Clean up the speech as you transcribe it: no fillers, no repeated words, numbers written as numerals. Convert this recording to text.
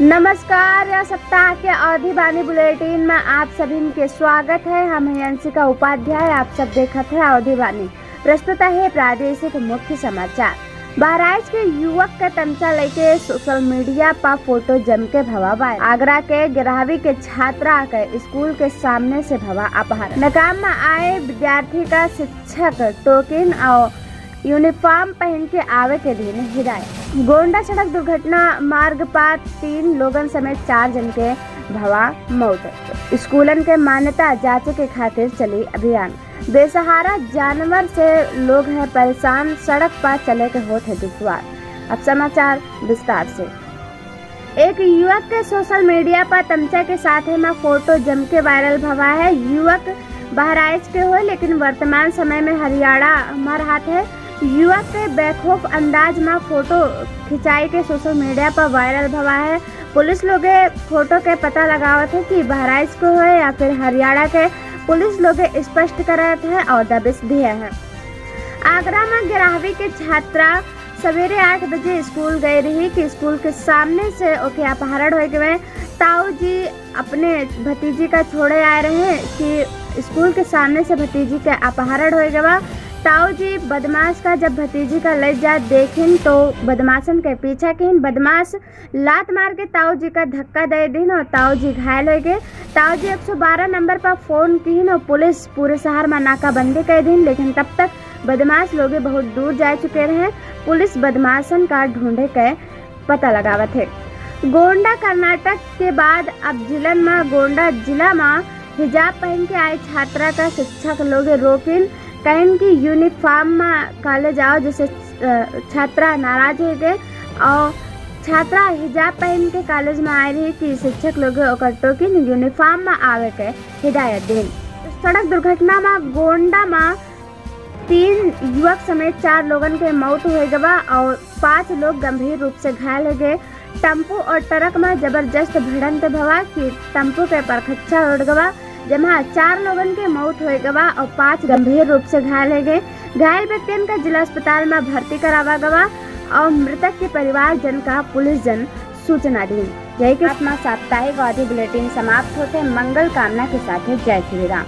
नमस्कार। यह सप्ताह के अवधि बानी बुलेटिन में आप सभी के स्वागत है। हम हैं अंशिका उपाध्याय। आप सब देखत है अवधि बानी। प्रस्तुत है प्रादेशिक मुख्य समाचार। बहराइच के युवक के तमचा लेके सोशल मीडिया पर फोटो जम के भवा वायरल। आगरा के 11वीं के छात्रा के स्कूल के सामने से भवा अपहरण। नकाम में आए विद्यार्थी का शिक्षक टोकन और यूनिफॉर्म पहन के आवे के दिन हिदायत। गोंडा सड़क दुर्घटना मार्ग पर 3 लोगन समेत 4 जन के भवा मौत। स्कूलन के मान्यता जांचे के खातिर चली अभियान। बेसहारा जानवर से लोग हैं परेशान, सड़क पर चले के होते दुश्वार। अब समाचार विस्तार से। एक युवक के सोशल मीडिया पर तमचा के साथ में फोटो जम के वायरल भवा है। युवक बहराइच के हो लेकिन वर्तमान समय में हरियाणा में रहत है। युवक के बेखौफ अंदाज में फोटो खिंचाई के सोशल मीडिया पर वायरल भवा है। पुलिस लोग फोटो के पता लगावत है कि बहराइच को है या फिर हरियाणा के। पुलिस लोग स्पष्ट करत है और दबिश दिए है। आगरा में 11वीं के छात्रा सवेरे 8 बजे स्कूल गई रही कि स्कूल के सामने से ओके अपहरण हो गए। ताऊ जी अपने भतीजी का छोड़े आए रहे कि स्कूल के सामने से भतीजी का अपहरण हो गया। ताऊ जी बदमाश का जब भतीजी का ले जा देखिन तो बदमाशन के पीछा किन। बदमाश लात मार के ताऊ जी का धक्का दे दिन और ताऊ जी घायल हो गए। ताऊ जी 112 नंबर पर फोन किन और पुलिस पूरे शहर में नाकाबंदी कर दिन, लेकिन तब तक बदमाश लोग बहुत दूर जा चुके रहे। पुलिस बदमाशन का ढूंढे के पता लगावत है। गोंडा कर्नाटक के बाद अब जिलन में गोंडा जिला में हिजाब पहन के आए छात्रा का शिक्षक लोग रोकिन कहन की यूनिफॉर्म में कॉलेज आओ, जैसे छात्रा नाराज हो गए और छात्रा हिजाब पहन के कॉलेज में आए रही कि शिक्षक लोग टोकन यूनिफॉर्म में आवे के हिदायत दें। सड़क दुर्घटना में गोंडा में 3 युवक समेत 4 लोगन के मौत हो गवा और 5 लोग गंभीर रूप से घायल हो गए। टेम्पो और ट्रक में जबरदस्त भिड़ंत भवा कि टेम्पो के परखच्चा उड़ गवा, जहाँ 4 लोगन के मौत हो गवा और 5 गंभीर रूप से घायल हो गए। घायल व्यक्तियों का जिला अस्पताल में भर्ती करावा गवा और मृतक के परिवार जन का पुलिस जन सूचना दी। यही के अपना साप्ताहिक अवधि बुलेटिन समाप्त होते। मंगल कामना के साथ जय श्री राम।